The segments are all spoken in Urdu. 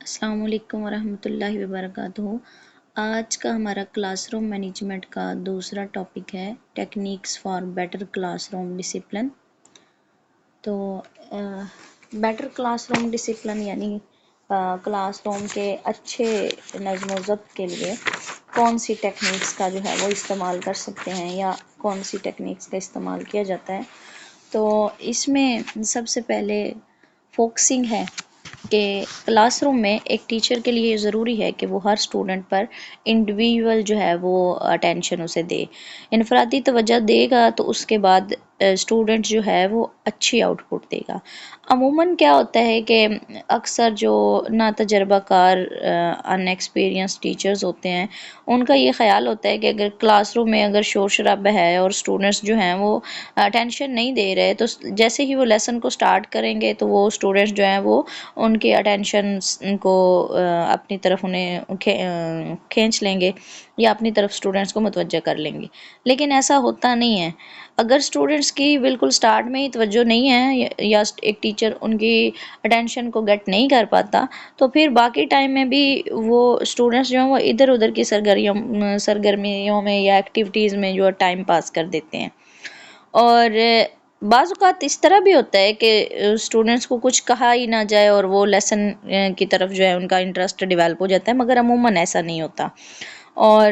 السلام علیکم ورحمۃ اللہ وبرکاتہ۔ آج کا ہمارا کلاس روم مینجمنٹ کا دوسرا ٹاپک ہے techniques for better class room discipline. تو بیٹر کلاس روم ڈسپلن یعنی کلاس روم کے اچھے نظم و ضبط کے لیے کون سی ٹیکنیکس کا جو ہے وہ استعمال کر سکتے ہیں یا کون سی ٹیکنیکس کا استعمال کیا جاتا ہے۔ تو اس میں سب سے پہلے فوکسنگ ہے کہ کلاس روم میں ایک ٹیچر کے لیے ضروری ہے کہ وہ ہر اسٹوڈنٹ پر انڈیویژول جو ہے وہ اٹینشن اسے دے، انفرادی توجہ دے گا تو اس کے بعد اسٹوڈنٹ جو ہے وہ اچھی آؤٹ پٹ دے گا۔ عموماً کیا ہوتا ہے کہ اکثر جو نا تجربہ کار ان ایکسپیرینس ٹیچرز ہوتے ہیں ان کا یہ خیال ہوتا ہے کہ اگر کلاس روم میں اگر شور شرابہ ہے اور اسٹوڈنٹس جو ہیں وہ اٹینشن نہیں دے رہے تو جیسے ہی وہ لیسن کو سٹارٹ کریں گے تو وہ اسٹوڈنٹس جو ہیں وہ ان کے اٹینشن کو اپنی طرف انہیں کھینچ لیں گے یا اپنی طرف اسٹوڈنٹس کو متوجہ کر لیں گے، لیکن ایسا ہوتا نہیں ہے۔ اگر اسٹوڈنٹس کی بالکل سٹارٹ میں ہی توجہ نہیں ہے یا ایک ٹیچر ان کی اٹینشن کو گیٹ نہیں کر پاتا تو پھر باقی ٹائم میں بھی وہ اسٹوڈنٹس جو ہیں وہ ادھر ادھر کی سرگرمیوں میں یا ایکٹیویٹیز میں جو ٹائم پاس کر دیتے ہیں۔ اور بعض اوقات اس طرح بھی ہوتا ہے کہ اسٹوڈنٹس کو کچھ کہا ہی نہ جائے اور وہ لیسن کی طرف جو ہے ان کا انٹرسٹ ڈیولپ ہو جاتا ہے، مگر عموماً ایسا نہیں ہوتا۔ اور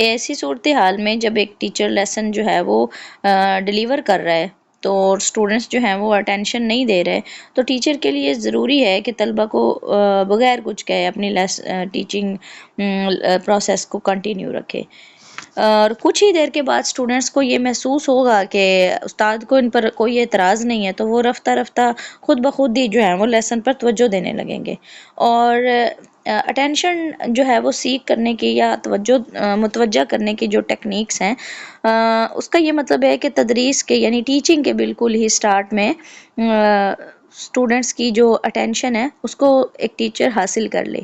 ایسی صورتحال میں جب ایک ٹیچر لیسن جو ہے وہ ڈیلیور کر رہا ہے تو اسٹوڈنٹس جو ہیں وہ اٹینشن نہیں دے رہے تو ٹیچر کے لیے ضروری ہے کہ طلبہ کو بغیر کچھ کہے اپنی ٹیچنگ پروسیس کو کنٹینیو رکھے۔ اور کچھ ہی دیر کے بعد اسٹوڈنٹس کو یہ محسوس ہوگا کہ استاد کو ان پر کوئی اعتراض نہیں ہے تو وہ رفتہ رفتہ خود بخود ہی جو ہے وہ لیسن پر توجہ دینے لگیں گے۔ اور اٹینشن جو ہے وہ سیکھ کرنے کی یا متوجہ کرنے کی جو ٹیکنیکس ہیں اس کا یہ مطلب ہے کہ تدریس کے یعنی ٹیچنگ کے بالکل ہی سٹارٹ میں اسٹوڈنٹس کی جو اٹینشن ہے اس کو ایک ٹیچر حاصل کر لے۔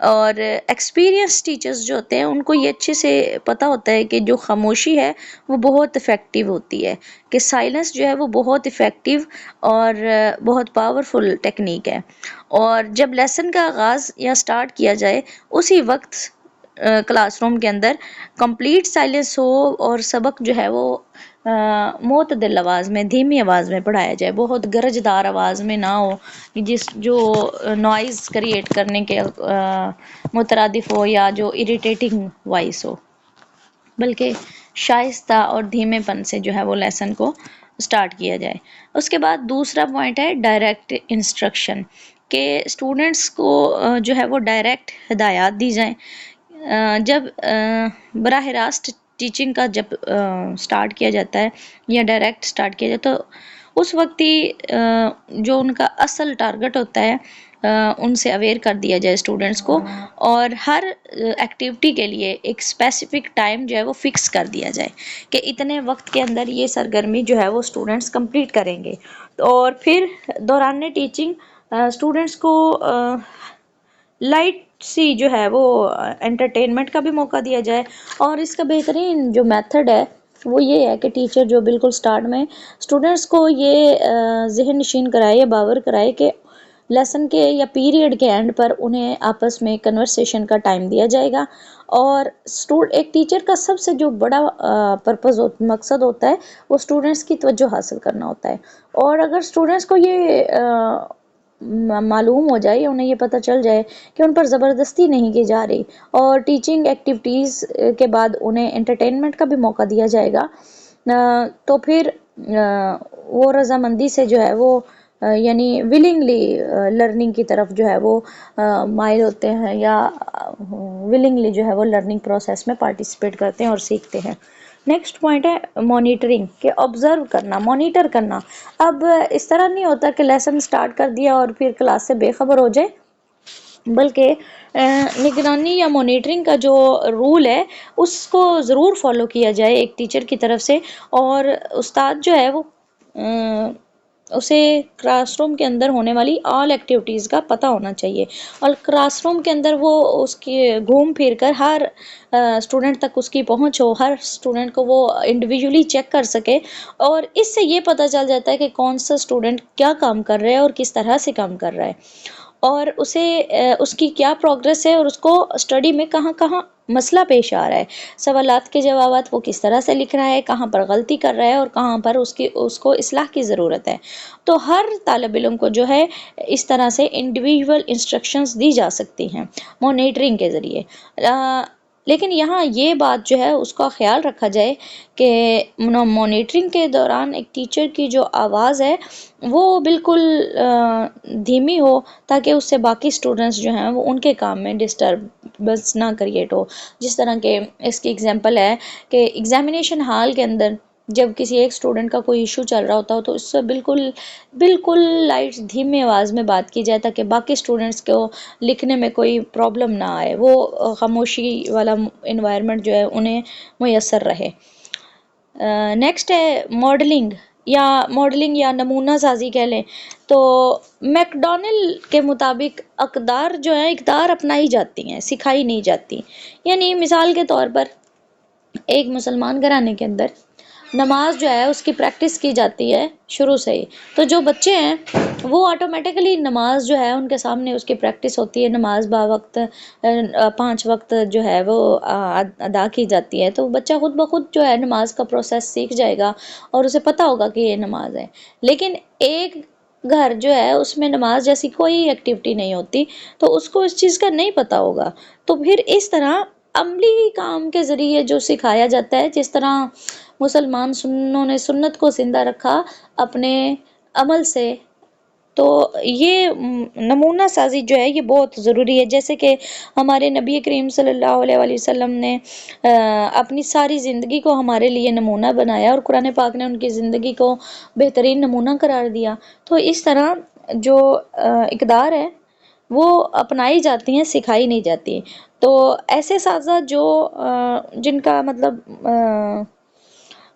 اور ایکسپیرینس ٹیچرز جو ہوتے ہیں ان کو یہ اچھے سے پتہ ہوتا ہے کہ جو خاموشی ہے وہ بہت افیکٹو ہوتی ہے، کہ سائلنس جو ہے وہ بہت افیکٹو اور بہت پاورفل ٹیکنیک ہے۔ اور جب لیسن کا آغاز یا سٹارٹ کیا جائے اسی وقت کلاس روم کے اندر کمپلیٹ سائلنس ہو اور سبق جو ہے وہ معتدل آواز میں دھیمی آواز میں پڑھایا جائے، بہت گرجدار آواز میں نہ ہو جو نوائز کریٹ کرنے کے مترادف ہو یا جو اریٹیٹنگ وائس ہو، بلکہ شائستہ اور دھیمے پن سے جو ہے وہ لیسن کو سٹارٹ کیا جائے۔ اس کے بعد دوسرا پوائنٹ ہے ڈائریکٹ انسٹرکشن، کہ اسٹوڈنٹس کو جو ہے وہ ڈائریکٹ ہدایات دی جائیں۔ جب براہ راست ٹیچنگ کا جب سٹارٹ کیا جاتا ہے یا ڈائریکٹ سٹارٹ کیا جاتا ہے تو اس وقت ہی جو ان کا اصل ٹارگٹ ہوتا ہے ان سے اویئر کر دیا جائے اسٹوڈنٹس کو، اور ہر ایکٹیویٹی کے لیے ایک اسپیسیفک ٹائم جو ہے وہ فکس کر دیا جائے کہ اتنے وقت کے اندر یہ سرگرمی جو ہے وہ اسٹوڈنٹس کمپلیٹ کریں گے۔ اور پھر دوران ٹیچنگ اسٹوڈنٹس کو لائٹ سی جو ہے وہ انٹرٹینمنٹ کا بھی موقع دیا جائے۔ اور اس کا بہترین جو میتھڈ ہے وہ یہ ہے کہ ٹیچر جو بالکل سٹارٹ میں اسٹوڈنٹس کو یہ ذہن نشین کرائے یا باور کرائے کہ لیسن کے یا پیریڈ کے اینڈ پر انہیں آپس میں کنورسیشن کا ٹائم دیا جائے گا۔ اور ایک ٹیچر کا سب سے جو بڑا مقصد ہوتا ہے وہ اسٹوڈنٹس کی توجہ حاصل کرنا ہوتا ہے۔ اور اگر اسٹوڈنٹس کو یہ معلوم ہو جائے، انہیں یہ پتہ چل جائے کہ ان پر زبردستی نہیں کی جا رہی اور ٹیچنگ ایکٹیویٹیز کے بعد انہیں انٹرٹینمنٹ کا بھی موقع دیا جائے گا، تو پھر وہ رضامندی سے جو ہے وہ یعنی ولنگلی لرننگ کی طرف جو ہے وہ مائل ہوتے ہیں یا ولنگلی جو ہے وہ لرننگ پروسیس میں پارٹیسپیٹ کرتے ہیں اور سیکھتے ہیں۔ نیکسٹ پوائنٹ ہے مانیٹرنگ، کہ آبزرو کرنا، مانیٹر کرنا۔ اب اس طرح نہیں ہوتا کہ لیسن سٹارٹ کر دیا اور پھر کلاس سے بے خبر ہو جائے، بلکہ نگرانی یا مانیٹرنگ کا جو رول ہے اس کو ضرور فالو کیا جائے ایک ٹیچر کی طرف سے۔ اور استاد جو ہے وہ اسے کلاس روم کے اندر ہونے والی آل ایکٹیویٹیز کا پتہ ہونا چاہیے، اور کلاس روم کے اندر وہ اس کی گھوم پھر کر ہر اسٹوڈنٹ تک اس کی پہنچ ہو، ہر اسٹوڈنٹ کو وہ انڈیویجولی چیک کر سکے، اور اس سے یہ پتہ چل جاتا ہے کہ کون سا اسٹوڈنٹ کیا کام کر رہا ہے اور کس طرح سے کام کر رہا ہے۔ اور اسے اس کی کیا پروگرس ہے اور اس کو اسٹڈی میں کہاں کہاں مسئلہ پیش آ رہا ہے، سوالات کے جوابات وہ کس طرح سے لکھ رہا ہے، کہاں پر غلطی کر رہا ہے اور کہاں پر اس کو اصلاح کی ضرورت ہے۔ تو ہر طالب علم کو جو ہے اس طرح سے انڈیویجول انسٹرکشنز دی جا سکتی ہیں مانیٹرنگ کے ذریعے۔ لیکن یہاں یہ بات جو ہے اس کا خیال رکھا جائے کہ مانیٹرنگ کے دوران ایک ٹیچر کی جو آواز ہے وہ بالکل دھیمی ہو، تاکہ اس سے باقی اسٹوڈنٹس جو ہیں وہ ان کے کام میں ڈسٹربنس نہ کریٹ ہو۔ جس طرح کہ اس کی اگزامپل ہے کہ ایگزامینیشن ہال کے اندر جب کسی ایک اسٹوڈنٹ کا کوئی ایشو چل رہا ہوتا ہو تو اس سے بالکل لائٹ دھیمی آواز میں بات کی جائے، تاکہ باقی اسٹوڈنٹس کو لکھنے میں کوئی پرابلم نہ آئے، وہ خاموشی والا انوائرمنٹ جو ہے انہیں میسر رہے۔ نیکسٹ ہے ماڈلنگ یا نمونہ سازی کہہ لیں تو میک ڈونل کے مطابق اقدار اپنائی جاتی ہیں، سکھائی نہیں جاتی۔ یعنی مثال کے طور پر ایک مسلمان گھرانے کے اندر نماز جو ہے اس کی پریکٹس کی جاتی ہے شروع سے ہی، تو جو بچے ہیں وہ آٹومیٹکلی نماز جو ہے ان کے سامنے اس کی پریکٹس ہوتی ہے، نماز باوقت 5 وقت جو ہے وہ ادا کی جاتی ہے، تو بچہ خود بخود جو ہے نماز کا پروسیس سیکھ جائے گا اور اسے پتہ ہوگا کہ یہ نماز ہے۔ لیکن ایک گھر جو ہے اس میں نماز جیسی کوئی ایکٹیویٹی نہیں ہوتی، تو اس کو اس چیز کا نہیں پتہ ہوگا۔ تو پھر اس طرح عملی کام کے ذریعے جو سکھایا جاتا ہے، جس طرح مسلمانوں نے سنت کو زندہ رکھا اپنے عمل سے، تو یہ نمونہ سازی جو ہے یہ بہت ضروری ہے۔ جیسے کہ ہمارے نبی کریم صلی اللہ علیہ وآلہ وسلم نے اپنی ساری زندگی کو ہمارے لیے نمونہ بنایا، اور قرآن پاک نے ان کی زندگی کو بہترین نمونہ قرار دیا۔ تو اس طرح جو اقدار ہے وہ اپنائی جاتی ہیں، سکھائی نہیں جاتی۔ تو ایسے اساتذہ جن کا مطلب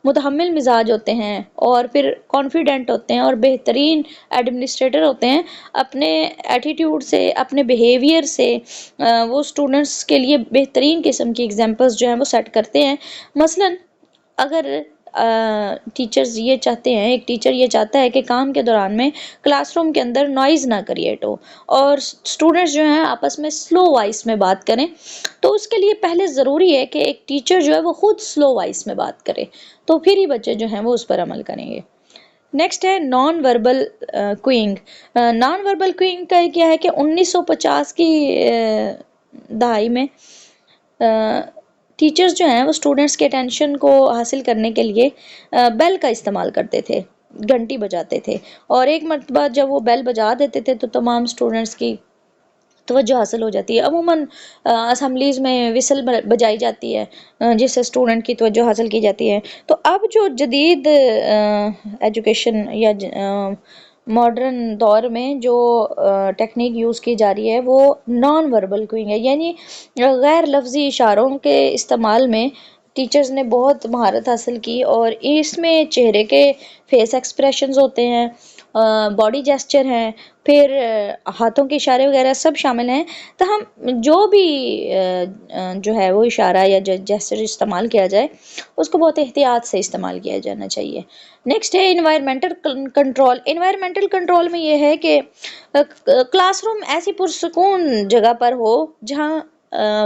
متحمل مزاج ہوتے ہیں اور پھر کانفیڈنٹ ہوتے ہیں اور بہترین ایڈمنسٹریٹر ہوتے ہیں، اپنے ایٹیٹیوڈ سے، اپنے بیہیویئر سے وہ اسٹوڈنٹس کے لیے بہترین قسم کی ایگزامپلس جو ہیں وہ سیٹ کرتے ہیں۔ مثلاً اگر ٹیچرز یہ چاہتے ہیں، ایک ٹیچر یہ چاہتا ہے کہ کام کے دوران میں کلاس روم کے اندر نوائز نہ کریٹ ہو اور اسٹوڈنٹس جو ہیں آپس میں سلو وائس میں بات کریں، تو اس کے لیے پہلے ضروری ہے کہ ایک ٹیچر جو ہے وہ خود سلو وائس میں بات کرے، تو پھر ہی بچے جو ہیں وہ اس پر عمل کریں گے۔ نیکسٹ ہے نان وربل کوئنگ۔ نان وربل کوئنگ کا کیا ہے کہ 1950 کی دہائی میں ٹیچرز جو ہیں وہ اسٹوڈنٹس کے اٹینشن کو حاصل کرنے کے لیے بیل کا استعمال کرتے تھے، گھنٹی بجاتے تھے، اور ایک مرتبہ جب وہ بیل بجا دیتے تھے تو تمام اسٹوڈنٹس کی توجہ حاصل ہو جاتی ہے۔ عموماً اسمبلیز میں وسل بجائی جاتی ہے جس سے اسٹوڈنٹ کی توجہ حاصل کی جاتی ہے۔ تو اب جو جدید ایجوکیشن یا ماڈرن دور میں جو ٹیکنیک یوز کی جا رہی ہے وہ نان وربل کوئنگ ہے، یعنی غیر لفظی اشاروں کے استعمال میں ٹیچرز نے بہت مہارت حاصل کی، اور اس میں چہرے کے فیس ایکسپریشنز ہوتے ہیں، باڈی جیسچر ہیں، پھر ہاتھوں کے اشارے وغیرہ سب شامل ہیں۔ تاہم جو بھی جو ہے وہ اشارہ یا جیسچر استعمال کیا جائے اس کو بہت احتیاط سے استعمال کیا جانا چاہیے۔ نیکسٹ ہے انوائرمنٹل کنٹرول۔ انوائرمنٹل کنٹرول میں یہ ہے کہ کلاس روم ایسی پرسکون جگہ پر ہو جہاں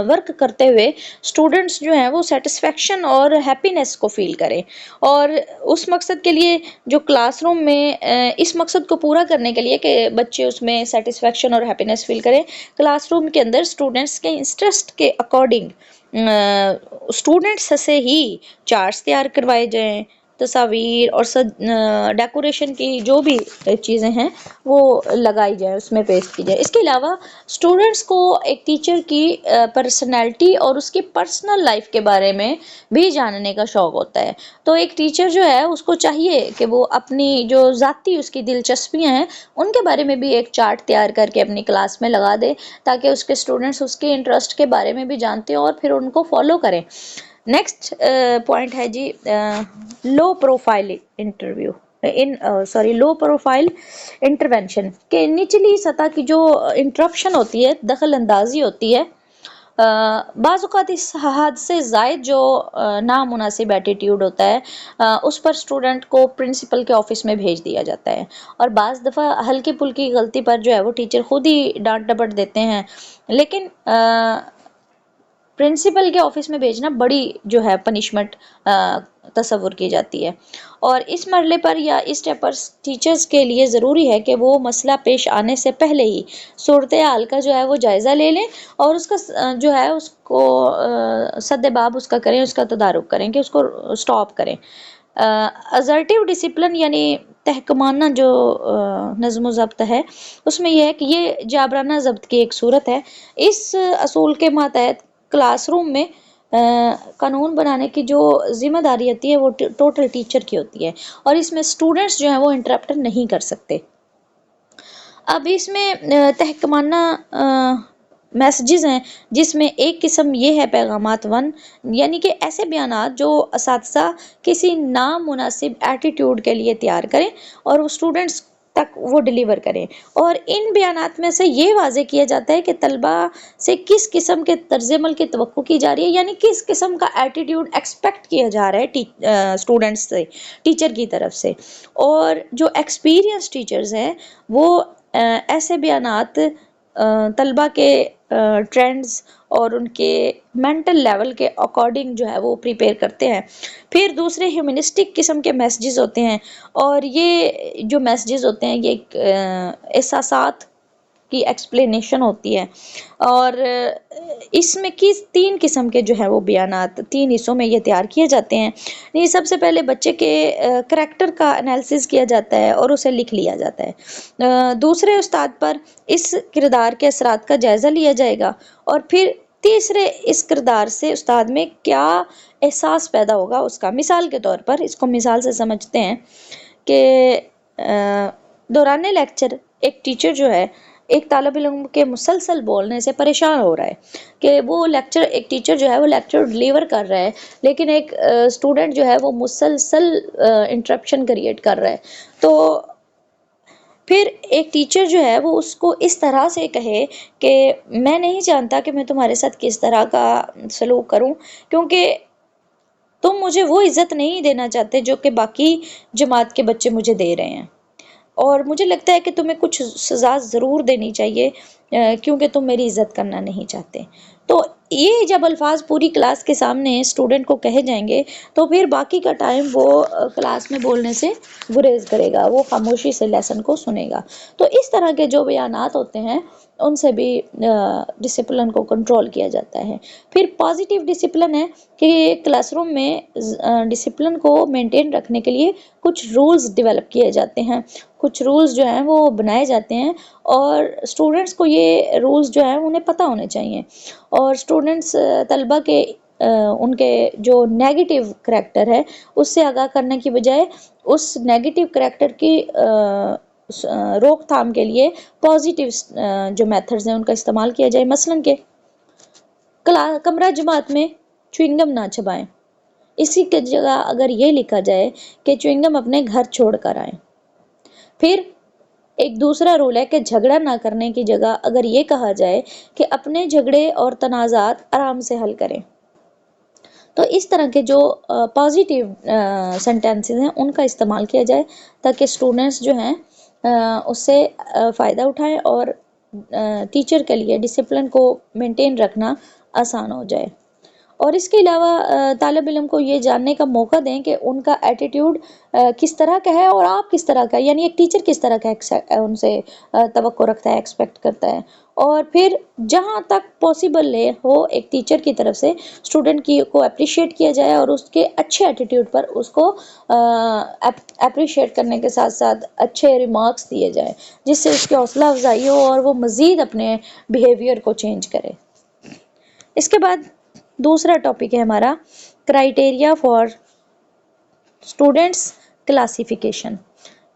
ورک کرتے ہوئے اسٹوڈنٹس جو ہیں وہ سیٹسفیکشن اور ہیپینس کو فیل کریں، اور اس مقصد کے لیے جو کلاس روم میں اس مقصد کو پورا کرنے کے لیے کہ بچے اس میں سیٹسفیکشن اور ہیپینس فیل کریں، کلاس روم کے اندر اسٹوڈنٹس کے انٹرسٹ کے اکارڈنگ اسٹوڈنٹس سے ہی چارٹس تیار کروائے جائیں، تصاویر اور ڈیکوریشن کی جو بھی چیزیں ہیں وہ لگائی جائیں، اس میں پیش کی جائے۔ اس کے علاوہ اسٹوڈنٹس کو ایک ٹیچر کی پرسنالٹی اور اس کی پرسنل لائف کے بارے میں بھی جاننے کا شوق ہوتا ہے، تو ایک ٹیچر جو ہے اس کو چاہیے کہ وہ اپنی جو ذاتی اس کی دلچسپیاں ہیں ان کے بارے میں بھی ایک چارٹ تیار کر کے اپنی کلاس میں لگا دے، تاکہ اس کے اسٹوڈنٹس اس کے انٹرسٹ کے بارے میں بھی جانتے ہوں اور پھر ان کو فالو کریں۔ نیکسٹ پوائنٹ ہے جی لو پروفائل انٹرونشن، کہ نچلی سطح کی جو انٹرپشن ہوتی ہے، دخل اندازی ہوتی ہے، بعض اوقات اس حد سے زائد جو نامناسب ایٹیٹیوڈ ہوتا ہے اس پر اسٹوڈنٹ کو پرنسپل کے آفس میں بھیج دیا جاتا ہے، اور بعض دفعہ ہلکی پھلکی غلطی پر جو ہے وہ ٹیچر خود ہی ڈانٹ ڈپٹ دیتے ہیں، لیکن پرنسپل کے آفس میں بھیجنا بڑی جو ہے پنشمنٹ تصور کی جاتی ہے، اور اس مرحلے پر یا اس اسٹیپ پر ٹیچرز کے لیے ضروری ہے کہ وہ مسئلہ پیش آنے سے پہلے ہی صورتحال کا جو ہے وہ جائزہ لے لیں، اور اس کا جو ہے اس کو سد باب اس کا کریں، اس کا تدارک کریں کہ اس کو سٹاپ کریں۔ ازرٹیو ڈسپلن یعنی تحکمانہ جو نظم و ضبط ہے، اس میں یہ ہے کہ یہ جابرانہ ضبط کی ایک صورت ہے۔ اس اصول کے ماتحت کلاس روم میں قانون بنانے کی جو ذمہ داری ہوتی ہے وہ ٹوٹل ٹیچر کی ہوتی ہے، اور اس میں اسٹوڈنٹس جو ہیں وہ انٹرپٹ نہیں کر سکتے۔ اب اس میں تحکمانہ میسیجز ہیں، جس میں ایک قسم یہ ہے پیغامات ون، یعنی کہ ایسے بیانات جو اساتذہ کسی نامناسب ایٹیٹیوڈ کے لیے تیار کریں اور وہ اسٹوڈنٹس تک وہ ڈیلیور کریں، اور ان بیانات میں سے یہ واضح کیا جاتا ہے کہ طلبہ سے کس قسم کے طرز عمل کی توقع کی جا رہی ہے، یعنی کس قسم کا ایٹیٹیوڈ ایکسپیکٹ کیا جا رہا ہے اسٹوڈنٹس سے، ٹیچر کی طرف سے۔ اور جو ایکسپیرینس ٹیچرز ہیں وہ ایسے بیانات طلبہ کے ٹرینڈز اور ان کے مینٹل لیول کے اکارڈنگ جو ہے وہ پریپیئر کرتے ہیں۔ پھر دوسرے ہیومنسٹک قسم کے میسیجز ہوتے ہیں، اور یہ جو میسیجز ہوتے ہیں یہ احساسات کی ایکسپلینیشن ہوتی ہے، اور اس میں کس تین قسم کے جو ہے وہ بیانات تین حصوں میں یہ تیار کیے جاتے ہیں۔ یہ سب سے پہلے بچے کے کریکٹر کا انالیسس کیا جاتا ہے اور اسے لکھ لیا جاتا ہے، دوسرے استاد پر اس کردار کے اثرات کا جائزہ لیا جائے گا، اور پھر تیسرے اس کردار سے استاد میں کیا احساس پیدا ہوگا اس کا۔ مثال کے طور پر اس کو مثال سے سمجھتے ہیں کہ دوران لیکچر ایک ٹیچر جو ہے ایک طالب علم کے مسلسل بولنے سے پریشان ہو رہا ہے کہ وہ ایک ٹیچر جو ہے وہ لیکچر ڈیلیور کر رہا ہے، لیکن ایک اسٹوڈنٹ جو ہے وہ مسلسل انٹرپشن کریٹ کر رہا ہے، تو پھر ایک ٹیچر جو ہے وہ اس کو اس طرح سے کہے کہ میں نہیں جانتا کہ میں تمہارے ساتھ کس طرح کا سلوک کروں، کیونکہ تم مجھے وہ عزت نہیں دینا چاہتے جو کہ باقی جماعت کے بچے مجھے دے رہے ہیں، اور مجھے لگتا ہے کہ تمہیں کچھ سزا ضرور دینی چاہیے کیونکہ تم میری عزت کرنا نہیں چاہتے۔ تو یہ جب الفاظ پوری کلاس کے سامنے اسٹوڈنٹ کو کہے جائیں گے تو پھر باقی کا ٹائم وہ کلاس میں بولنے سے گریز کرے گا، وہ خاموشی سے لیسن کو سنے گا۔ تو اس طرح کے جو بیانات ہوتے ہیں ان سے بھی ڈسپلن کو کنٹرول کیا جاتا ہے۔ پھر پازیٹیو ڈسپلن ہے کہ کلاس روم میں ڈسپلن کو مینٹین رکھنے کے لیے کچھ رولز ڈیولپ کیے جاتے ہیں، کچھ رولز جو ہیں وہ بنائے جاتے ہیں، اور اسٹوڈنٹس کو یہ رولز جو ہیں انہیں پتہ ہونے چاہیے، اور اسٹوڈنٹس طلبہ کے ان کے جو نیگیٹو کریکٹر ہے اس سے آگاہ کرنے کی بجائے اس نیگیٹو کریکٹر کی روک تھام کے لیے پازیٹیو جو میتھڈز ہیں ان کا استعمال کیا جائے۔ مثلاً کہ کمرہ جماعت میں چوئنگم نہ چبائیں، اسی کی جگہ اگر یہ لکھا جائے کہ چوئنگم اپنے گھر چھوڑ کر آئیں۔ پھر ایک دوسرا رول ہے کہ جھگڑا نہ کرنے کی جگہ اگر یہ کہا جائے کہ اپنے جھگڑے اور تنازعات آرام سے حل کریں۔ تو اس طرح کے جو پازیٹیو سینٹینسز ہیں ان کا استعمال کیا جائے تاکہ اسٹوڈنٹس جو ہیں اس سے فائدہ اٹھائیں اور ٹیچر کے لیے ڈسپلن کو مینٹین رکھنا آسان ہو جائے۔ اور اس کے علاوہ طالب علم کو یہ جاننے کا موقع دیں کہ ان کا ایٹیٹیوڈ کس طرح کا ہے اور آپ کس طرح کا، یعنی ایک ٹیچر کس طرح کا ان سے توقع رکھتا ہے، ایکسپیکٹ کرتا ہے، اور پھر جہاں تک پاسبل ہو ایک ٹیچر کی طرف سے اسٹوڈنٹ کو اپریشیٹ کیا جائے اور اس کے اچھے ایٹیٹیوڈ پر اس کو اپریشیٹ کرنے کے ساتھ ساتھ اچھے ریمارکس دیے جائیں جس سے اس کی حوصلہ افزائی ہو اور وہ مزید اپنے بیہیویئر کو چینج کرے۔ اس کے بعد دوسرا ٹاپک ہے ہمارا کرائیٹیریا فار اسٹوڈنٹس کلاسیفیکیشن،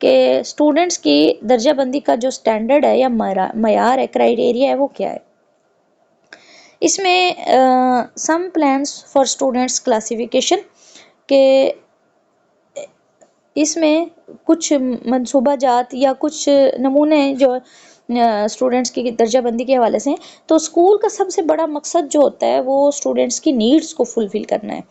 کہ اسٹوڈنٹس کی درجہ بندی کا جو سٹینڈرڈ ہے یا معیار ہے، کرائیٹیریا ہے، وہ کیا ہے۔ اس میں some plans for students classification, کہ اس میں کچھ منصوبہ جات یا کچھ نمونے جو اسٹوڈنٹس کی درجہ بندی کے حوالے سے. تو اسکول کا سب سے بڑا مقصد جو ہوتا ہے وہ اسٹوڈنٹس کی نیڈس کو فلفل کرنا ہے.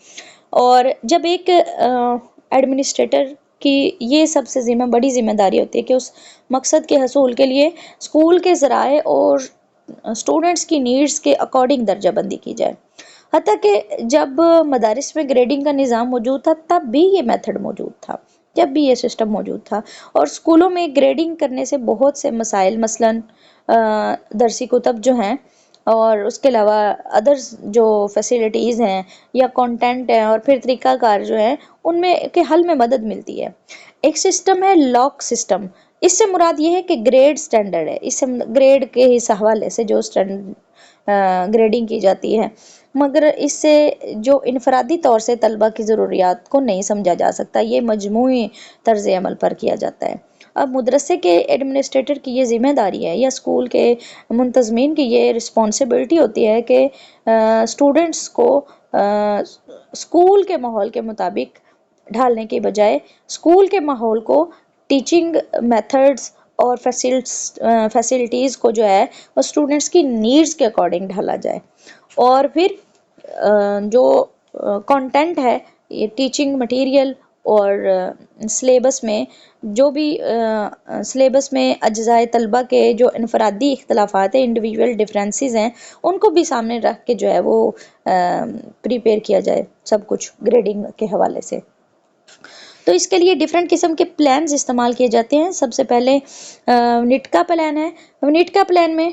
اور جب ایک ایڈمنسٹریٹر کی یہ سب سے بڑی ذمہ داری ہوتی ہے کہ اس مقصد کے حصول کے لیے اسکول کے ذرائع اور اسٹوڈنٹس کی نیڈس کے اکارڈنگ درجہ بندی کی جائے. حتیٰ کہ جب مدارس میں گریڈنگ کا نظام موجود تھا تب بھی یہ میتھڈ موجود تھا، جب بھی یہ سسٹم موجود تھا. اور اسکولوں میں گریڈنگ کرنے سے بہت سے مسائل، مثلاً درسی کتب جو ہیں اور اس کے علاوہ ادرس جو فیسلٹیز ہیں یا کانٹینٹ ہیں اور پھر طریقہ کار جو ہیں ان میں کے حل میں مدد ملتی ہے. ایک سسٹم ہے لاک سسٹم. اس سے مراد یہ ہے کہ گریڈ سٹینڈرڈ ہے، اس سے گریڈ کے اس حوالے سے جو گریڈنگ کی جاتی ہے، مگر اس سے جو انفرادی طور سے طلبہ کی ضروریات کو نہیں سمجھا جا سکتا، یہ مجموعی طرز عمل پر کیا جاتا ہے. اب مدرسے کے ایڈمنسٹریٹر کی یہ ذمہ داری ہے یا اسکول کے منتظمین کی یہ رسپانسبلٹی ہوتی ہے کہ اسٹوڈنٹس کو اسکول کے ماحول کے مطابق ڈھالنے کے بجائے اسکول کے ماحول کو ٹیچنگ میتھڈز اور فیسلٹیز کو جو ہے وہ اسٹوڈنٹس کی نیڈز کے اکارڈنگ ڈھالا جائے. اور پھر جو کانٹینٹ ہے، یہ ٹیچنگ مٹیریل اور سلیبس میں جو بھی سلیبس میں اجزائے طلبہ کے جو انفرادی اختلافات ہیں، انڈیویجول ڈفرینسز ہیں، ان کو بھی سامنے رکھ کے جو ہے وہ پریپیئر کیا جائے سب کچھ گریڈنگ کے حوالے سے. تو اس کے لیے ڈفرینٹ قسم کے پلانز استعمال کیے جاتے ہیں. سب سے پہلے نیٹ کا پلان ہے. نیٹ کا پلان میں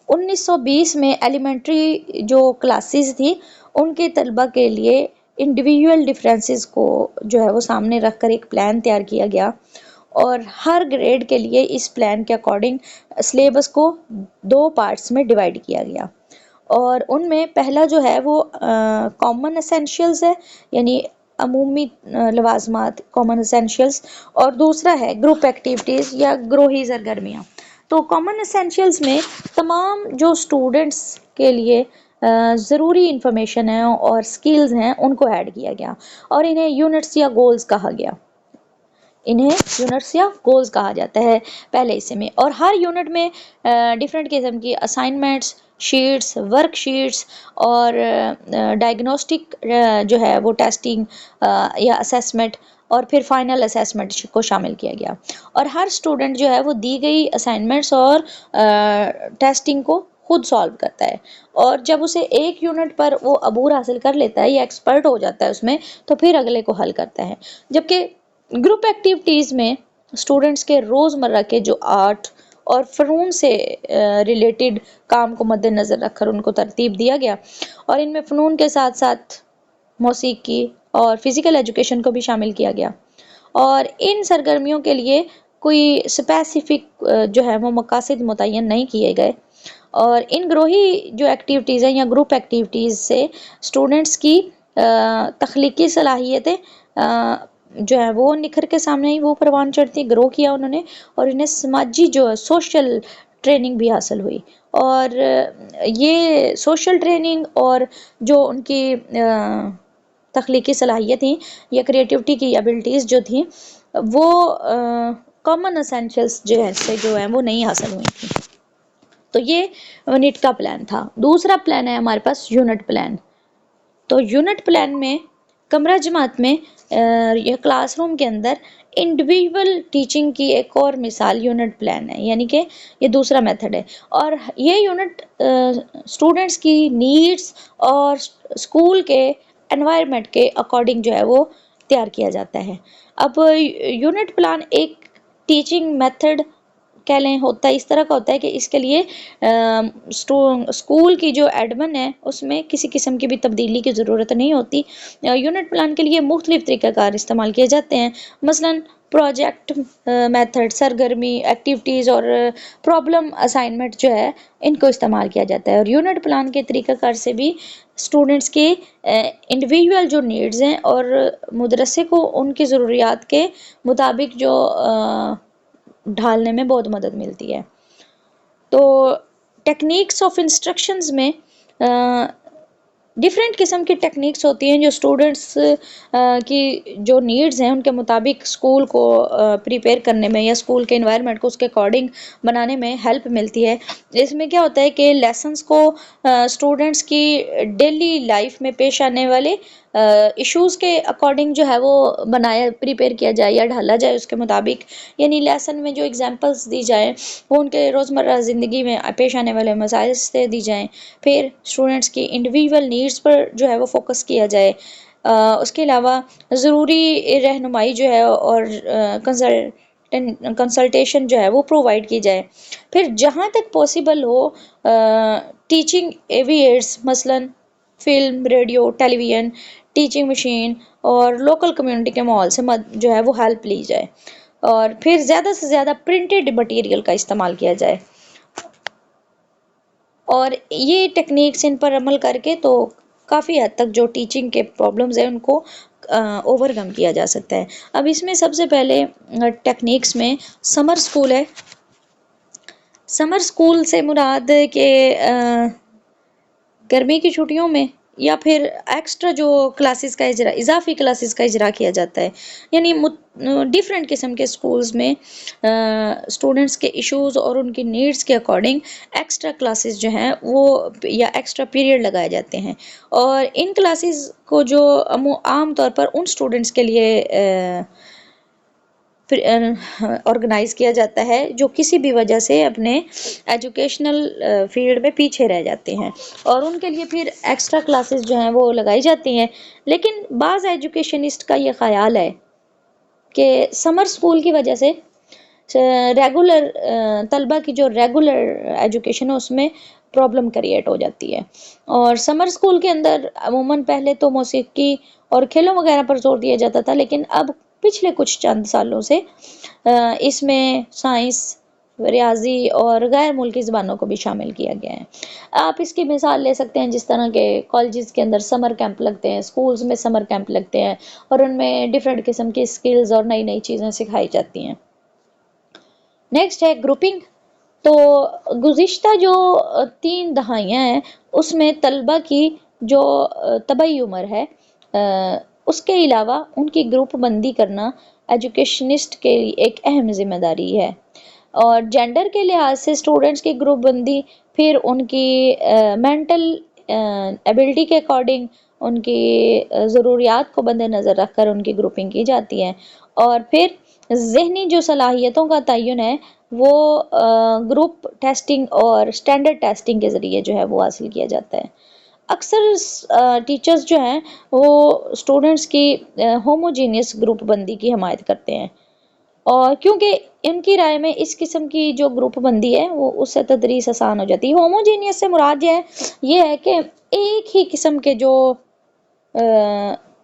1920 میں ایلیمنٹری جو کلاسز تھی ان کے طلبہ کے لیے انڈیویجول ڈفرینسز کو جو ہے وہ سامنے رکھ کر ایک پلان تیار کیا گیا، اور ہر گریڈ کے لیے اس پلان کے اکارڈنگ سلیبس کو 2 پارٹس میں ڈیوائیڈ کیا گیا. اور ان میں پہلا جو ہے وہ کامن اسینشیلز ہے، یعنی عمومی لوازمات کامن اسینشیلز، اور دوسرا ہے گروپ ایکٹیویٹیز یا گروہی سرگرمیاں. تو کامن اسینشیلز میں تمام جو اسٹوڈنٹس کے لیے ضروری انفارمیشن ہے اور سکلز ہیں ان کو ایڈ کیا گیا، اور انہیں یونٹس یا گولز کہا گیا. کہا جاتا ہے پہلے حصے میں. اور ہر یونٹ میں ڈفرینٹ قسم کی اسائنمنٹس، شیٹس، ورک شیٹس اور ڈائگنوسٹک جو ہے وہ ٹیسٹنگ یا اسیسمنٹ اور پھر فائنل اسیسمنٹ کو شامل کیا گیا. اور ہر اسٹوڈنٹ جو ہے وہ دی گئی اسائنمنٹس اور ٹیسٹنگ کو خود سالو کرتا ہے، اور جب اسے ایک یونٹ پر وہ عبور حاصل کر لیتا ہے یا ایکسپرٹ ہو جاتا ہے اس میں، تو پھر اگلے کو حل کرتا ہے. جبکہ گروپ ایکٹیویٹیز میں اسٹوڈنٹس کے روزمرہ کے جو آرٹ اور فنون سے ریلیٹڈ کام کو مد نظر رکھ کر ان کو ترتیب دیا گیا، اور ان میں فنون کے ساتھ ساتھ موسیقی اور فزیکل ایجوکیشن کو بھی شامل کیا گیا. اور ان سرگرمیوں کے لیے کوئی اسپیسیفک جو ہے وہ مقاصد متعین نہیں کیے گئے، اور ان گروہی جو ایکٹیویٹیز ہیں یا گروپ ایکٹیویٹیز سے اسٹوڈنٹس کی تخلیقی صلاحیتیں جو ہے وہ نکھر کے سامنے ہی وہ پروان چڑھتی. گرو کیا انہوں نے، اور انہیں سماجی جو سوشل ٹریننگ بھی حاصل ہوئی. اور یہ سوشل ٹریننگ اور جو ان کی تخلیقی صلاحیت تھیں یا کریٹیوٹی کی ایبلٹیز جو تھیں وہ کامن اسینشلز جو ہیں وہ نہیں حاصل ہوئی تھیں. تو یہ نیٹ کا پلان تھا. دوسرا پلان ہے ہمارے پاس یونٹ پلان. تو یونٹ پلان میں کمرہ جماعت میں یا کلاس روم کے اندر انڈیویجول ٹیچنگ کی ایک اور مثال یونٹ پلان ہے، یعنی کہ یہ دوسرا میتھڈ ہے. اور یہ یونٹ اسٹوڈنٹس کی نیڈس اور اسکول کے انوائرمنٹ کے اکارڈنگ جو ہے وہ تیار کیا جاتا ہے. اب یونٹ پلان ایک ٹیچنگ میتھڈ کہہ لیں ہوتا ہے، اس طرح کا ہوتا ہے کہ اس کے لیے اسکول کی جو ایڈمن ہے اس میں کسی قسم کی بھی تبدیلی کی ضرورت نہیں ہوتی. یونٹ پلان کے لیے مختلف طریقہ کار استعمال کیے جاتے ہیں، مثلا پروجیکٹ میتھڈ، سرگرمی ایکٹیویٹیز اور پرابلم اسائنمنٹ جو ہے ان کو استعمال کیا جاتا ہے. اور یونٹ پلان کے طریقہ کار سے بھی اسٹوڈنٹس کے انڈیویجول جو نیڈز ہیں اور مدرسے کو ان کی ضروریات کے مطابق جو ڈھالنے میں بہت مدد ملتی ہے. تو ٹیکنیکس آف انسٹرکشنز میں ڈفرینٹ قسم کی ٹیکنیکس ہوتی ہیں جو اسٹوڈنٹس کی جو نیڈز ہیں ان کے مطابق اسکول کو پریپیئر کرنے میں یا اسکول کے انوائرمنٹ کو اس کے اکارڈنگ بنانے میں ہیلپ ملتی ہے. اس میں کیا ہوتا ہے کہ لیسنس کو اسٹوڈنٹس کی ڈیلی لائف میں پیش آنے والے ایشوز کے اکارڈنگ جو ہے وہ بنایا پریپیئر کیا جائے یا ڈھالا جائے اس کے مطابق. یعنی لیسن میں جو ایگزامپلس دی جائیں وہ ان کے روزمرہ زندگی میں پیش آنے والے مسائل سے دی جائیں. پھر اسٹوڈنٹس کی انڈیویجول نیڈس پر جو ہے وہ فوکس کیا جائے. اس کے علاوہ ضروری رہنمائی جو ہے اور کنسلٹیشن جو ہے وہ پرووائڈ کی جائے. پھر جہاں تک پاسبل ہو ٹیچنگ ایویئرس مثلاً فلم، ریڈیو، ٹیلی ویژن، ٹیچنگ مشین اور لوکل کمیونٹی کے ماحول سے جو ہے وہ ہیلپ لی جائے. اور پھر زیادہ سے زیادہ پرنٹڈ مٹیریل کا استعمال کیا جائے. اور یہ ٹیکنیکس ان پر عمل کر کے تو کافی حد تک جو ٹیچنگ کے پرابلمز ہیں ان کو اوور کم کیا جا سکتا ہے. اب اس میں سب سے پہلے ٹیکنیکس میں سمر اسکول ہے. سمر اسکول سے مراد کہ گرمی کی چھٹیوں میں یا پھر ایکسٹرا جو کلاسز کا اجرا اضافی کلاسز کا اجرا کیا جاتا ہے. یعنی ڈفرینٹ قسم کے اسکولز میں اسٹوڈنٹس کے ایشوز اور ان کی نیڈس کے اکارڈنگ ایکسٹرا کلاسز جو ہیں وہ یا ایکسٹرا پیریڈ لگائے جاتے ہیں. اور ان کلاسز کو جو عام طور پر ان اسٹوڈنٹس کے لیے آرگنائز کیا جاتا ہے جو کسی بھی وجہ سے اپنے ایجوکیشنل فیلڈ میں پیچھے رہ جاتے ہیں اور ان کے لیے پھر ایکسٹرا کلاسز جو ہیں وہ لگائی جاتی ہیں. لیکن بعض ایجوکیشنسٹ کا یہ خیال ہے کہ سمر اسکول کی وجہ سے ریگولر طلبہ کی جو ریگولر ایجوکیشن ہے اس میں پرابلم کریٹ ہو جاتی ہے. اور سمر اسکول کے اندر عموماً پہلے تو موسیقی اور کھیلوں وغیرہ پر زور دیا جاتا تھا، لیکن اب پچھلے کچھ چند سالوں سے اس میں سائنس، ریاضی اور غیر ملکی زبانوں کو بھی شامل کیا گیا ہے. آپ اس کی مثال لے سکتے ہیں جس طرح کے کالجز کے اندر سمر کیمپ لگتے ہیں، اسکولز میں سمر کیمپ لگتے ہیں اور ان میں ڈفرینٹ قسم کی اسکلز اور نئی نئی چیزیں سکھائی جاتی ہیں. نیکسٹ ہے گروپنگ. تو گزشتہ جو 3 دہائیاں ہیں اس میں طلبہ کی جو طبعی عمر ہے اس کے علاوہ ان کی گروپ بندی کرنا ایجوکیشنسٹ کے لیے ایک اہم ذمہ داری ہے. اور جینڈر کے لحاظ سے اسٹوڈنٹس کی گروپ بندی پھر ان کی مینٹل ایبلٹی کے اکارڈنگ ان کی ضروریات کو مد نظر رکھ کر ان کی گروپنگ کی جاتی ہے. اور پھر ذہنی جو صلاحیتوں کا تعین ہے وہ گروپ ٹیسٹنگ اور اسٹینڈرڈ ٹیسٹنگ کے ذریعے جو ہے وہ حاصل کیا جاتا ہے. اکثر ٹیچرز جو ہیں وہ اسٹوڈنٹس کی ہوموجینیس گروپ بندی کی حمایت کرتے ہیں اور کیونکہ ان کی رائے میں اس قسم کی جو گروپ بندی ہے وہ اس سے تدریس آسان ہو جاتی ہے. ہوموجینیس سے مراد یہ ہے کہ ایک ہی قسم کے جو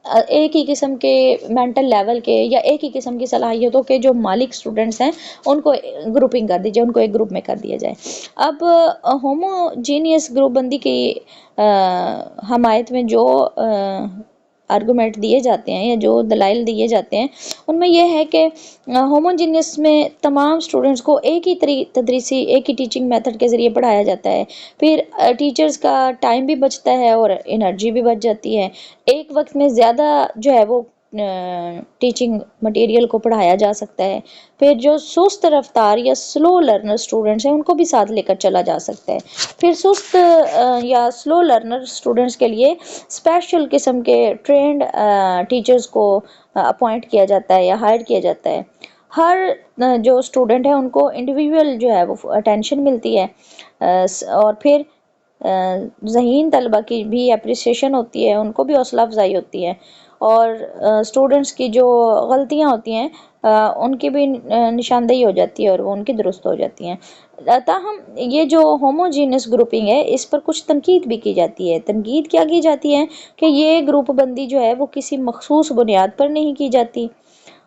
ایک ہی قسم کے مینٹل لیول کے یا ایک ہی قسم کی صلاحیتوں کے جو مالک اسٹوڈنٹس ہیں ان کو گروپنگ کر دی جائے، ان کو ایک گروپ میں کر دیا جائے. اب ہوموجینیس گروپ بندی کی حمایت میں جو آرگومنٹ دیے جاتے ہیں یا جو دلائل دیے جاتے ہیں ان میں یہ ہے کہ ہوموجینیس میں تمام اسٹوڈنٹس کو ایک ہی تدریسی ایک ہی ٹیچنگ میتھڈ کے ذریعے پڑھایا جاتا ہے. پھر ٹیچرز کا ٹائم بھی بچتا ہے اور انرجی بھی بچ جاتی ہے. ایک وقت میں زیادہ جو ہے وہ ٹیچنگ مٹیریل کو پڑھایا جا سکتا ہے. پھر جو سست رفتار یا سلو لرنر اسٹوڈنٹس ہیں ان کو بھی ساتھ لے کر چلا جا سکتا ہے. پھر سست یا سلو لرنر اسٹوڈنٹس کے لیے اسپیشل قسم کے ٹرینڈ ٹیچرز کو اپوائنٹ کیا جاتا ہے یا ہائر کیا جاتا ہے. ہر جو اسٹوڈنٹ ہے ان کو انڈیویجول جو ہے وہ اٹینشن ملتی ہے اور پھر ذہین طلبہ کی بھی اپریسیشن ہوتی ہے، ان کو بھی حوصلہ افزائی ہوتی ہے اور اسٹوڈنٹس کی جو غلطیاں ہوتی ہیں ان کی بھی نشاندہی ہو جاتی ہے اور وہ ان کی درست ہو جاتی ہیں. تاہم یہ جو ہوموجینس گروپنگ ہے اس پر کچھ تنقید بھی کی جاتی ہے. تنقید کیا کی جاتی ہے کہ یہ گروپ بندی جو ہے وہ کسی مخصوص بنیاد پر نہیں کی جاتی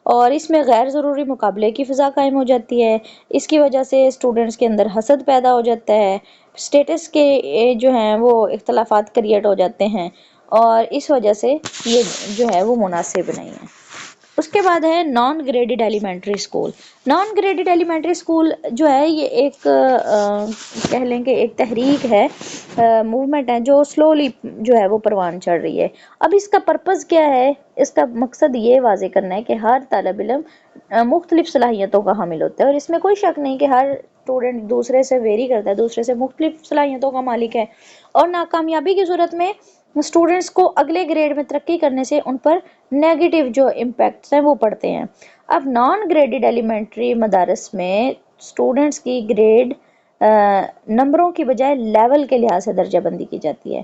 اور اس میں غیر ضروری مقابلے کی فضا قائم ہو جاتی ہے. اس کی وجہ سے اسٹوڈنٹس کے اندر حسد پیدا ہو جاتا ہے، اسٹیٹس کے جو ہیں وہ اختلافات کریٹ ہو جاتے ہیں اور اس وجہ سے یہ جو ہے وہ مناسب نہیں ہے. اس کے بعد ہے naan graded elementary school. Naan graded elementary school جو ہے یہ ایک کہہ لیں کہ ایک تحریک ہے موومنٹ ہے جو سلولی جو ہے وہ پروان چڑھ رہی ہے۔ اب اس کا پرپز کیا ہے؟ اس کا مقصد یہ واضح کرنا ہے کہ ہر طالب علم مختلف صلاحیتوں کا حامل ہوتا ہے، اور اس میں کوئی شک نہیں کہ ہر اسٹوڈنٹ دوسرے سے ویری کرتا ہے، دوسرے سے مختلف صلاحیتوں کا مالک ہے، اور ناکامیابی کی صورت میں اسٹوڈنٹس کو اگلے گریڈ میں ترقی کرنے سے ان پر نیگیٹو جو امپیکٹس ہیں وہ پڑتے ہیں۔ اب نان گریڈڈ ایلیمنٹری مدارس میں اسٹوڈنٹس کی گریڈ نمبروں کی بجائے لیول کے لحاظ سے درجہ بندی کی جاتی ہے۔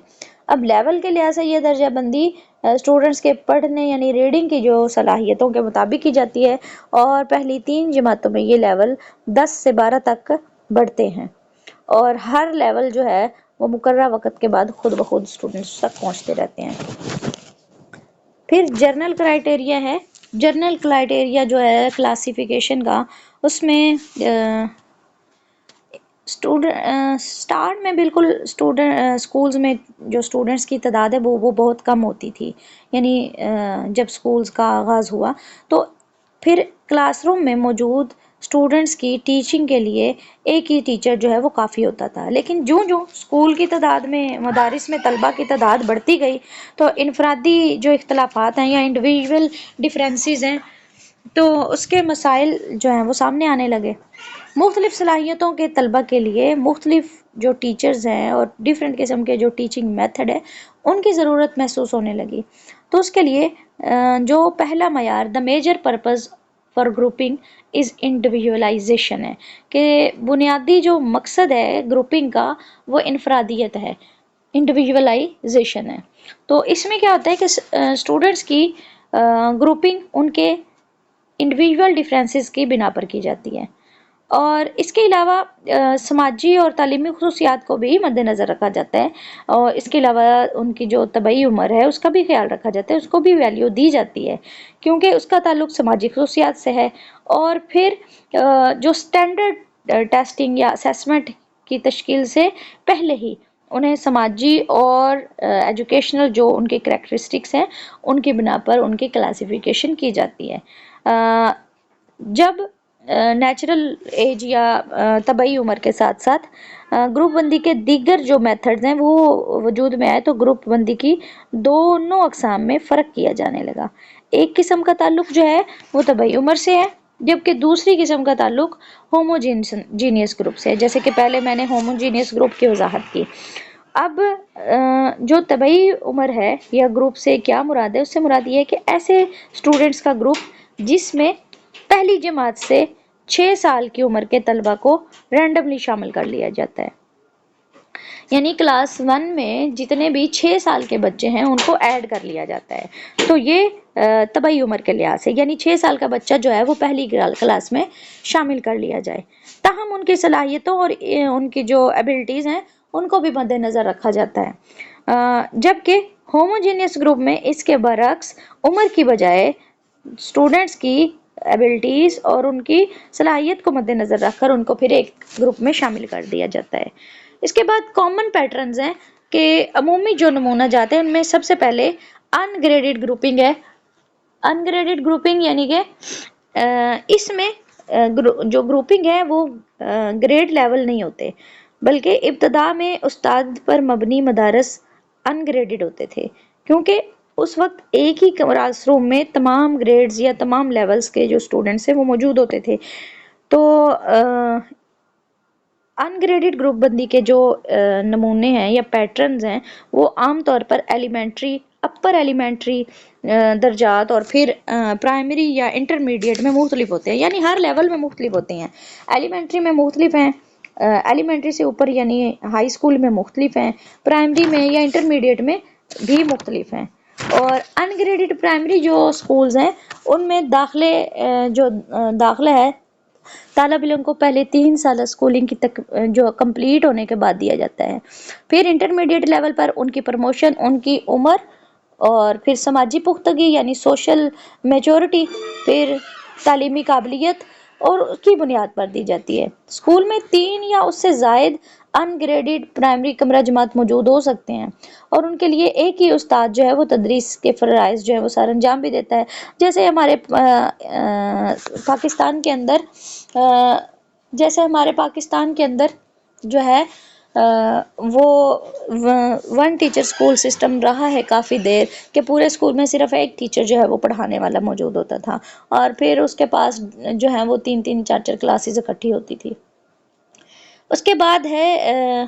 اب لیول کے لحاظ سے یہ درجہ بندی اسٹوڈنٹس کے پڑھنے یعنی ریڈنگ کی جو صلاحیتوں کے مطابق کی جاتی ہے، اور پہلی 3 جماعتوں میں یہ لیول 10 سے 12 تک بڑھتے ہیں، اور ہر لیول جو ہے وہ مقررہ وقت کے بعد خود بخود اسٹوڈنٹس تک پہنچتے رہتے ہیں۔ پھر جرنل کرائٹیریا ہے۔ جرنل کرائٹیریا جو ہے کلاسیفیکیشن کا، اس میں سٹارٹ میں بالکل سکولز میں جو اسٹوڈنٹس کی تعداد ہے وہ بہت کم ہوتی تھی، یعنی جب سکولز کا آغاز ہوا تو پھر کلاس روم میں موجود اسٹوڈنٹس کی ٹیچنگ کے لیے ایک ہی ٹیچر جو ہے وہ کافی ہوتا تھا، لیکن جو اسکول کی تعداد میں مدارس میں طلبہ کی تعداد بڑھتی گئی تو انفرادی جو اختلافات ہیں یا انڈیویژول ڈفرینسز ہیں تو اس کے مسائل جو ہیں وہ سامنے آنے لگے۔ مختلف صلاحیتوں کے طلبہ کے لیے مختلف جو ٹیچرز ہیں اور ڈیفرنٹ قسم کے جو ٹیچنگ میتھڈ ہے ان کی ضرورت محسوس ہونے لگی، تو اس کے لیے جو پہلا معیار the major purpose for grouping is individualization ہے، کہ بنیادی جو مقصد ہے گروپنگ کا وہ انفرادیت ہے، انڈیویجولائزیشن ہے۔ تو اس میں کیا ہوتا ہے کہ اسٹوڈنٹس کی گروپنگ ان کے انڈیویجول ڈفرینسز کی بنا پر کی جاتی ہے، اور اس کے علاوہ سماجی اور تعلیمی خصوصیات کو بھی مد نظر رکھا جاتا ہے، اور اس کے علاوہ ان کی جو طبعی عمر ہے اس کا بھی خیال رکھا جاتا ہے، اس کو بھی ویلیو دی جاتی ہے کیونکہ اس کا تعلق سماجی خصوصیات سے ہے۔ اور پھر جو سٹینڈرڈ ٹیسٹنگ یا اسیسمنٹ کی تشکیل سے پہلے ہی انہیں سماجی اور ایجوکیشنل جو ان کے کریکٹرسٹکس ہیں ان کی بنا پر ان کی کلاسیفیکیشن کی جاتی ہے۔ جب نیچرل ایج یا طبعی عمر کے ساتھ ساتھ گروپ بندی کے دیگر جو میتھڈز ہیں وہ وجود میں آئے تو گروپ بندی کی دونوں اقسام میں فرق کیا جانے لگا۔ ایک قسم کا تعلق جو ہے وہ طبعی عمر سے ہے، جبکہ دوسری قسم کا تعلق ہوموجینیس گروپ سے ہے، جیسے کہ پہلے میں نے ہوموجینیس گروپ کی وضاحت کی۔ اب جو طبعی عمر ہے یا گروپ سے کیا مراد ہے؟ اس سے مراد یہ ہے کہ ایسے اسٹوڈنٹس کا گروپ جس میں پہلی جماعت سے 6 سال کی عمر کے طلبہ کو رینڈملی شامل کر لیا جاتا ہے، یعنی کلاس 1 میں جتنے بھی 6 سال کے بچے ہیں ان کو ایڈ کر لیا جاتا ہے، تو یہ طبعی عمر کے لحاظ سے یعنی 6 سال کا بچہ جو ہے وہ پہلی کلاس میں شامل کر لیا جائے، تاہم ان کی صلاحیتوں اور ان کی جو ایبلٹیز ہیں ان کو بھی مد نظر رکھا جاتا ہے۔ جبکہ ہوموجینیس گروپ میں اس کے برعکس عمر کی بجائے اسٹوڈنٹس کی ایبلٹیز اور ان کی صلاحیت کو مد نظر رکھ کر ان کو پھر ایک گروپ میں شامل کر دیا جاتا ہے۔ اس کے بعد کامن پیٹرنز ہیں کہ عمومی جو نمونہ جات ہیں ان میں سب سے پہلے ان گریڈڈ گروپنگ ہے۔ ان گریڈڈ گروپنگ یعنی کہ اس میں جو گروپنگ ہے وہ گریڈ لیول نہیں ہوتے، بلکہ ابتدا میں استاد پر مبنی مدارس ان گریڈڈ ہوتے تھے، کیونکہ اس وقت ایک ہی کلاس روم میں تمام گریڈز یا تمام لیولز کے جو اسٹوڈنٹس ہیں وہ موجود ہوتے تھے۔ تو ان گریڈڈ گروپ بندی کے جو نمونے ہیں یا پیٹرنز ہیں وہ عام طور پر ایلیمنٹری، اپر ایلیمنٹری درجات اور پھر پرائمری یا انٹرمیڈیٹ میں مختلف ہوتے ہیں، یعنی ہر لیول میں مختلف ہوتے ہیں۔ ایلیمنٹری میں مختلف ہیں، ایلیمنٹری سے اوپر یعنی ہائی اسکول میں مختلف ہیں، پرائمری میں یا انٹرمیڈیٹ میں بھی مختلف ہیں، اور ان گریڈڈ پرائمری جو سکولز ہیں ان میں داخلہ ہے طالب علم کو پہلے 3 سالہ اسکولنگ کی جو کمپلیٹ ہونے کے بعد دیا جاتا ہے، پھر انٹرمیڈیٹ لیول پر ان کی پروموشن ان کی عمر اور پھر سماجی پختگی یعنی سوشل میچورٹی، پھر تعلیمی قابلیت اور اس کی بنیاد پر دی جاتی ہے۔ اسکول میں 3 یا اس سے زائد ان گریڈڈ پرائمری کمرہ جماعت موجود ہو سکتے ہیں، اور ان کے لیے ایک ہی استاد جو ہے وہ تدریس کے فرائض جو ہے وہ سر انجام بھی دیتا ہے، جیسے ہمارے پاکستان کے اندر جو ہے وہ ون ٹیچر اسکول سسٹم رہا ہے کافی دیر کہ پورے اسکول میں صرف ایک ٹیچر جو ہے وہ پڑھانے والا موجود ہوتا تھا، اور پھر اس کے پاس جو ہے وہ 3-3 4 4 کلاسز اکٹھی ہوتی تھی۔ اس کے بعد ہے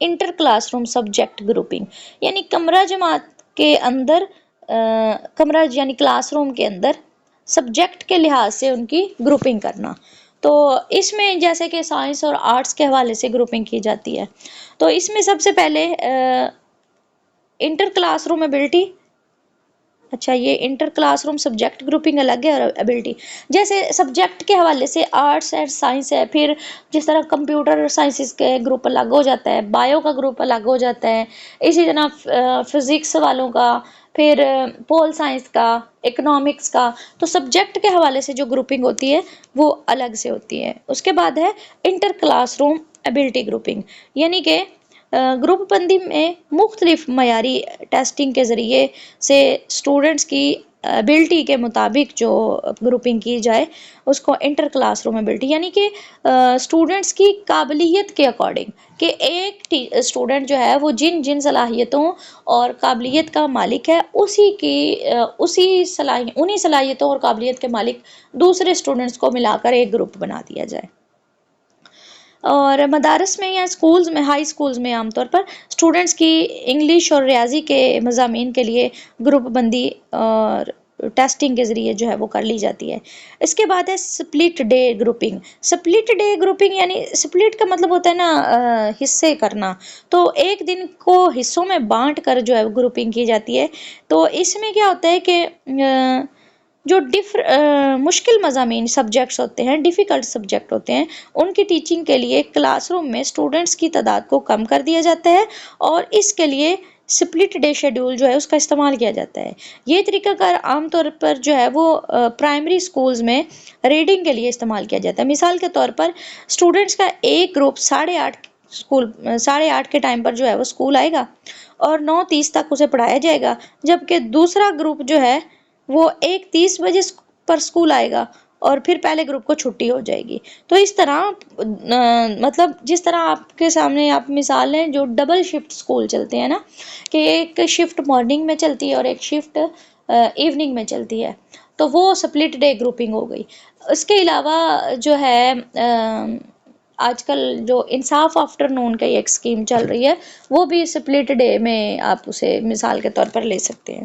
inter class room subject grouping, یعنی کمرہ جماعت کے اندر کمرہ یعنی کلاس روم کے اندر سبجیکٹ کے لحاظ سے ان کی گروپنگ کرنا۔ تو اس میں جیسے کہ سائنس اور آرٹس کے حوالے سے گروپنگ کی جاتی ہے، تو اس میں سب سے پہلے انٹر کلاس روم ایبلٹی، اچھا یہ inter class room subject grouping الگ ہے اور ایبلٹی، جیسے سبجیکٹ کے حوالے سے آرٹس اینڈ سائنس ہے، پھر جس طرح کمپیوٹر سائنسز کے گروپ الگ ہو جاتا ہے، بایو کا گروپ الگ ہو جاتا ہے، اسی طرح فزکس والوں کا، پھر پول سائنس کا، اکنامکس کا، تو سبجیکٹ کے حوالے سے جو گروپنگ ہوتی ہے وہ الگ سے ہوتی ہے۔ اس کے بعد ہے inter class room ability grouping, یعنی کہ گروپ بندی میں مختلف معیاری ٹیسٹنگ کے ذریعے سے اسٹوڈنٹس کی ایبلٹی کے مطابق جو گروپنگ کی جائے اس کو انٹر کلاس روم ایبلٹی، یعنی کہ اسٹوڈنٹس کی قابلیت کے اکارڈنگ، کہ ایک اسٹوڈنٹ جو ہے وہ جن جن صلاحیتوں اور قابلیت کا مالک ہے انہی صلاحیتوں اور قابلیت کے مالک دوسرے اسٹوڈنٹس کو ملا کر ایک گروپ بنا دیا جائے۔ اور مدارس میں یا اسکولز میں، ہائی اسکولز میں عام طور پر اسٹوڈنٹس کی انگلش اور ریاضی کے مضامین کے لیے گروپ بندی اور ٹیسٹنگ کے ذریعے جو ہے وہ کر لی جاتی ہے۔ اس کے بعد ہے split day grouping. Split day grouping یعنی سپلٹ کا مطلب ہوتا ہے نا حصے کرنا، تو ایک دن کو حصوں میں بانٹ کر جو ہے گروپنگ کی جاتی ہے۔ تو اس میں کیا ہوتا ہے کہ جو مشکل مضامین سبجیکٹس ہوتے ہیں، ڈیفیکلٹ سبجیکٹ ہوتے ہیں، ان کی ٹیچنگ کے لیے کلاس روم میں اسٹوڈنٹس کی تعداد کو کم کر دیا جاتا ہے، اور اس کے لیے سپلٹ ڈے شیڈول جو ہے اس کا استعمال کیا جاتا ہے۔ یہ طریقہ کار عام طور پر جو ہے وہ پرائمری اسکولز میں ریڈنگ کے لیے استعمال کیا جاتا ہے۔ مثال کے طور پر اسٹوڈنٹس کا ایک گروپ 8:30 کے ٹائم پر جو ہے وہ اسکول آئے گا اور 9:30 تک اسے پڑھایا جائے گا، جبکہ دوسرا گروپ جو ہے وہ 1:30 بجے پر اسکول آئے گا اور پھر پہلے گروپ کو چھٹی ہو جائے گی۔ تو اس طرح مطلب جس طرح آپ کے سامنے آپ مثال ہیں جو ڈبل شفٹ اسکول چلتے ہیں نا، کہ ایک شفٹ مارننگ میں چلتی ہے اور ایک شفٹ ایوننگ میں چلتی ہے، تو وہ سپلٹ ڈے گروپنگ ہو گئی۔ اس کے علاوہ جو ہے آج کل جو انصاف آفٹر نون کا ایک اسکیم چل رہی ہے، وہ بھی سپلٹ ڈے میں آپ اسے مثال کے طور پر لے سکتے ہیں۔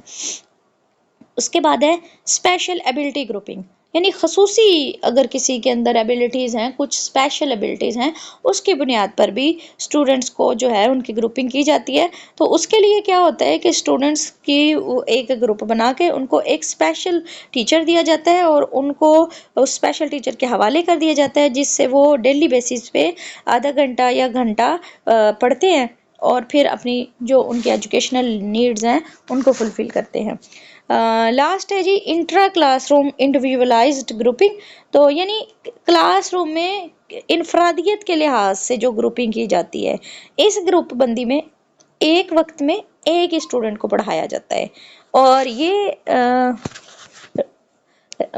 اس کے بعد ہے اسپیشل ایبلٹی گروپنگ، یعنی خصوصی اگر کسی کے اندر ایبلٹیز ہیں، کچھ اسپیشل ایبلٹیز ہیں، اس کی بنیاد پر بھی اسٹوڈنٹس کو جو ہے ان کی گروپنگ کی جاتی ہے۔ تو اس کے لیے کیا ہوتا ہے کہ اسٹوڈنٹس کی ایک گروپ بنا کے ان کو ایک اسپیشل ٹیچر دیا جاتا ہے اور ان کو اس اسپیشل ٹیچر کے حوالے کر دیا جاتا ہے، جس سے وہ ڈیلی بیسس پہ آدھا گھنٹہ یا گھنٹہ پڑھتے ہیں اور پھر اپنی جو ان کے ایجوکیشنل نیڈز ہیں ان کو فلفل کرتے ہیں۔ لاسٹ ہے جی انٹرا کلاس روم انڈیویجولائزڈ گروپنگ، تو یعنی کلاس روم میں انفرادیت کے لحاظ سے جو گروپنگ کی جاتی ہے، اس گروپ بندی میں ایک وقت میں ایک ہی اسٹوڈنٹ کو پڑھایا جاتا ہے، اور یہ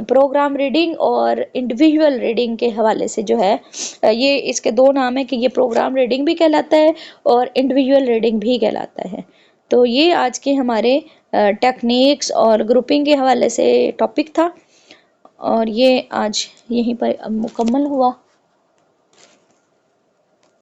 پروگرام ریڈنگ اور انڈیویجول ریڈنگ کے حوالے سے جو ہے یہ اس کے دو نام ہیں کہ یہ پروگرام ریڈنگ بھی کہلاتا ہے اور انڈیویجول ریڈنگ بھی کہلاتا ہے۔ تو یہ آج کے ہمارے ٹیکنیکس اور گروپنگ کے حوالے سے ٹاپک تھا، اور یہ آج یہیں پر مکمل ہوا۔